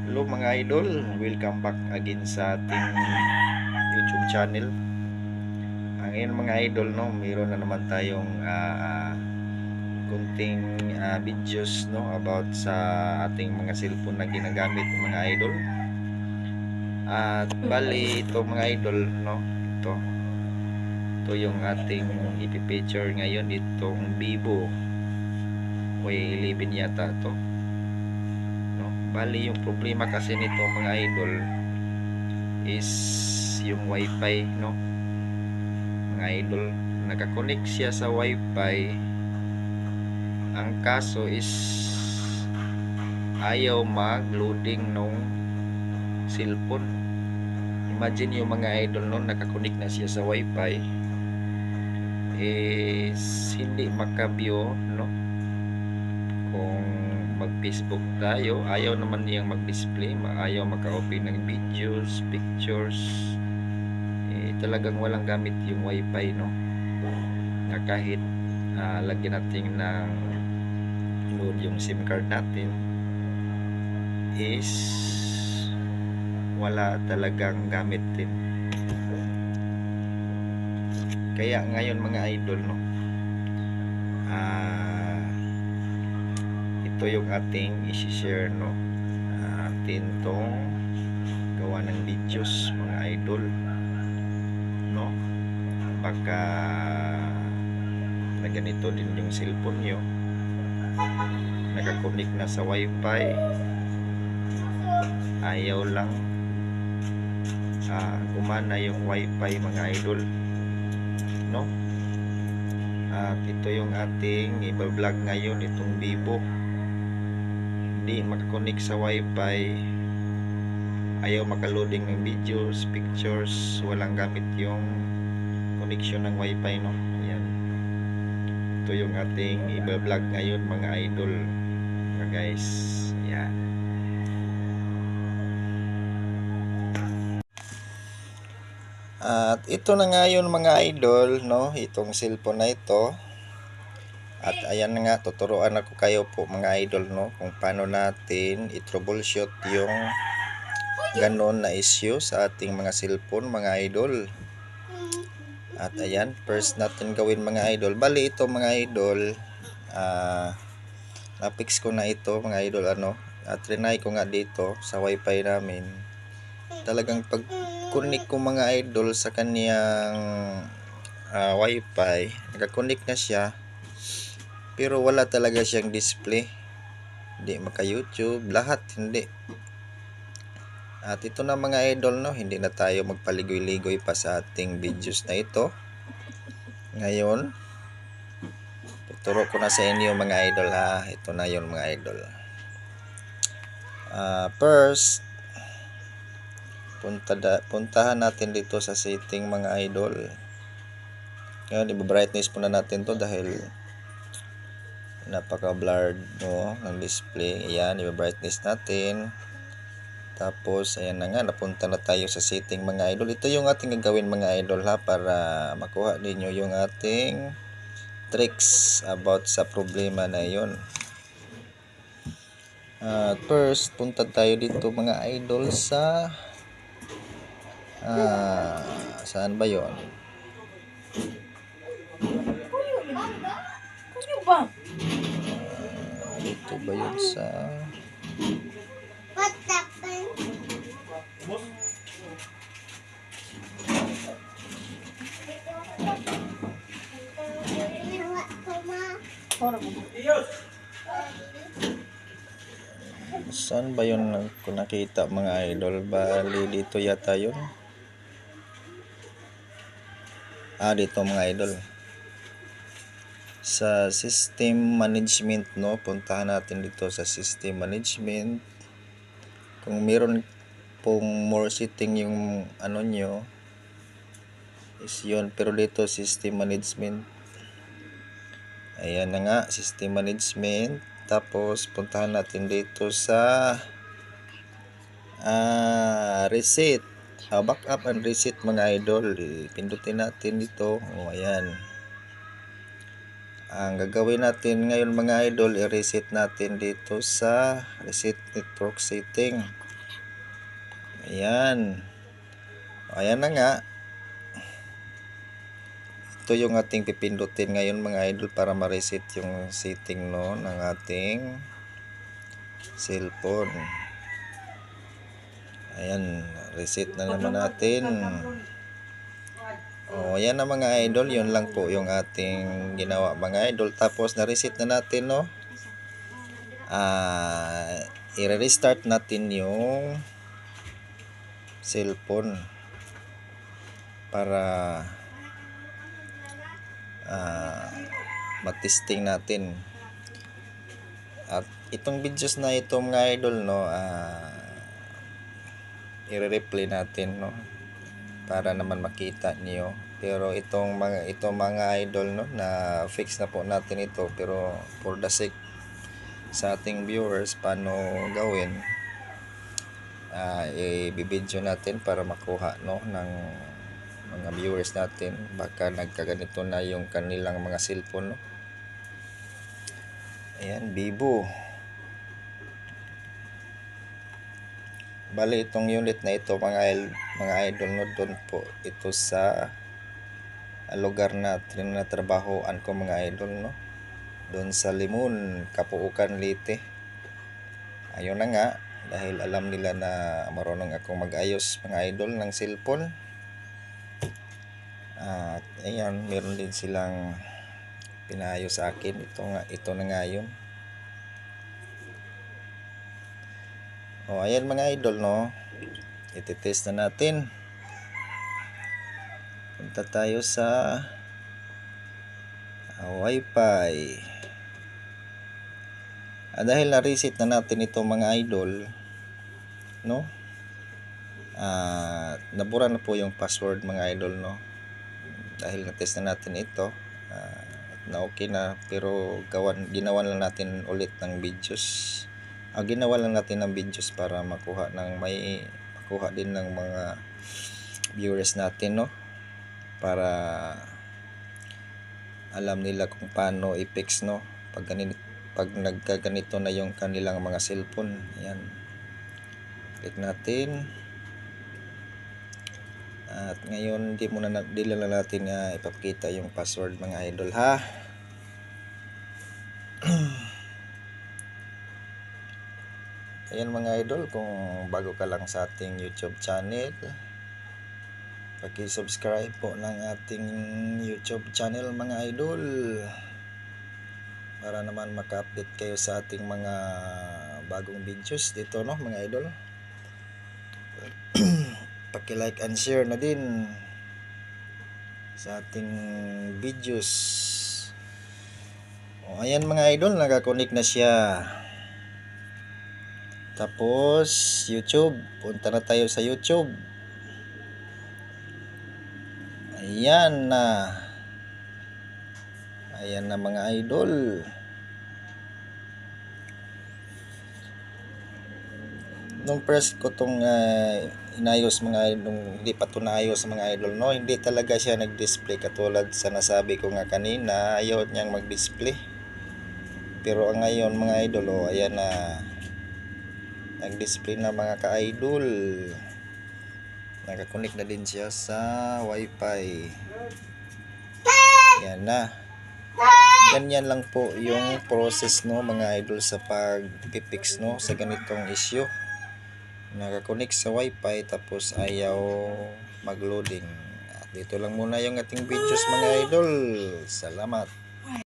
Hello mga idol, welcome back again sa ating YouTube channel. Ngayon mga idol, no, mayroon na naman tayong kunting videos, no, about sa ating mga cellphone na ginagamit mga idol. At bali ito mga idol, no, ito yung ating ipipicture ngayon, itong Vivo Y11 yata to. No, bali yung problema kasi nito mga idol is yung wifi, no mga idol. Nakakonect siya sa wifi, ang kaso is ayaw mag-loading nung cellphone. Imagine yung mga idol no, nakakonect na siya sa wifi is hindi makabyo, no, kung mag Facebook tayo, ayaw naman niyang mag-display, ayaw maka-open ng videos, pictures. Talagang walang gamit yung wifi, no, na kahit lagyan natin ng load yung SIM card natin is wala talagang gamit din. Kaya ngayon mga idol, no, ito yung ating i-share, no, atin tong gawa ng videos mga idol, no. Baka na ganito din yung cellphone nyo, nakakonect na sa wifi, ayaw lang gumana yung wifi mga idol, no. At ito yung ating i-vlog ngayon, itong Vivo. Hindi makakonect sa wifi, ayaw makaloading ng videos, pictures, walang gamit yung connection ng wifi, no. Ayan, ito yung ating i-vlog ngayon mga idol, mga guys. Ayan. At ito na nga yun mga idol, no, itong cellphone na ito. At ayan na nga, tuturuan ako kayo po mga idol, no, kung paano natin i-troubleshoot yung ganon na issue sa ating mga cellphone mga idol. At ayan, first natin gawin mga idol, bali ito mga idol, na-fix ko na ito mga idol, ano, at trinay ko nga dito sa wifi namin. Talagang pag connect ko mga idol sa kaniyang wifi, nakakonect na siya, pero wala talaga siyang display, hindi maka YouTube, lahat hindi. At ito na mga idol, no, hindi na tayo magpaligoy-ligoy pa sa ating videos na ito. Ngayon tuturo ko na sa inyo mga idol, ha. Ito na yon mga idol. First, puntahan natin dito sa setting mga idol. Ngayon i-brightness muna natin to dahil napaka blurred, no, ng display. Ayan, i-brightness natin. Tapos ayan na nga, napunta na tayo sa setting mga idol. Ito yung ating gagawin mga idol, ha, para makuha ninyo yung ating tricks about sa problema na yon. First, punta tayo dito mga idol sa saan ba yon? Dito ba yun sa saan ba yun kung nakita mga idol? Bali dito yata yun. Dito mga idol sa system management, no, puntahan natin dito sa system management. Kung meron pong more setting yung ano nyo is yun, pero dito system management, ayan na nga, system management. Tapos puntahan natin dito sa reset, backup and reset mga idol. Pindutin natin dito. Ayan, ang gagawin natin ngayon mga idol, i-reset natin dito sa reset network setting. Ayan. Ayan na nga. Ito yung ating pipindutin ngayon mga idol para ma-reset yung setting no ng ating cellphone. Ayan, reset na naman natin. Ayan na mga idol, yun lang po yung ating ginawa mga idol. Tapos na-reset na natin no. I-restart natin yung cellphone para matesting natin. At itong videos na ito mga idol no, i-replay natin no para naman makita niyo. Pero itong mga idol no na fix na po natin ito, pero for the sake sa ating viewers paano gawin, i-video natin para makuha no ng mga viewers natin. Baka nagkaganito na yung kanilang mga cellphone no. Ayan, Vivo. Bali itong unit na ito mga idol no, doon po ito sa lugar na trinatrabahoan ko mga idol no, doon sa Limon, Kapuukan, Leyte. Ayun na nga, dahil alam nila na marunong akong mag-ayos mga idol ng cellphone. At ayan, meron din silang pinayos sa akin. Ito na nga yun. Ayan mga idol no, ititest na natin. Punta tayo sa Wi-Fi. Dahil na-reset na natin ito mga idol no, nabura na po yung password mga idol no. Dahil na-test na natin ito, na okay na, pero ginawan lang natin ulit ng videos. Ginawa lang natin ng videos para makuha din ng mga viewers natin no, para alam nila kung paano i-fix no pag nagkaganito na yung kanilang mga cellphone. Ayan, click natin. At ngayon di lang natin ipapakita yung password mga idol ha. Ayan mga idol, kung bago ka lang sa ating YouTube channel, paki-subscribe po ng ating YouTube channel mga idol, para naman maka-update kayo sa ating mga bagong videos dito no mga idol. Paki-like and share na din sa ating videos. Ayan mga idol, nakakonek na siya. Tapos YouTube, punta na tayo sa YouTube. Ayan na mga idol. Nung first ko tong inayos nung hindi pa ito naayos mga idol no, hindi talaga siya nag-display katulad sa nasabi ko nga kanina, ayaw niyang mag-display. Pero ngayon mga idol ayan na, nag-display na mga ka-idol. Nakakonek na din siya sa Wi-Fi. Yan na. Ganyan lang po yung process no mga idol sa pag-fix no sa ganitong issue. Nakakonek sa Wi-Fi tapos ayaw mag-loading. Dito lang muna yung ating videos mga idol. Salamat.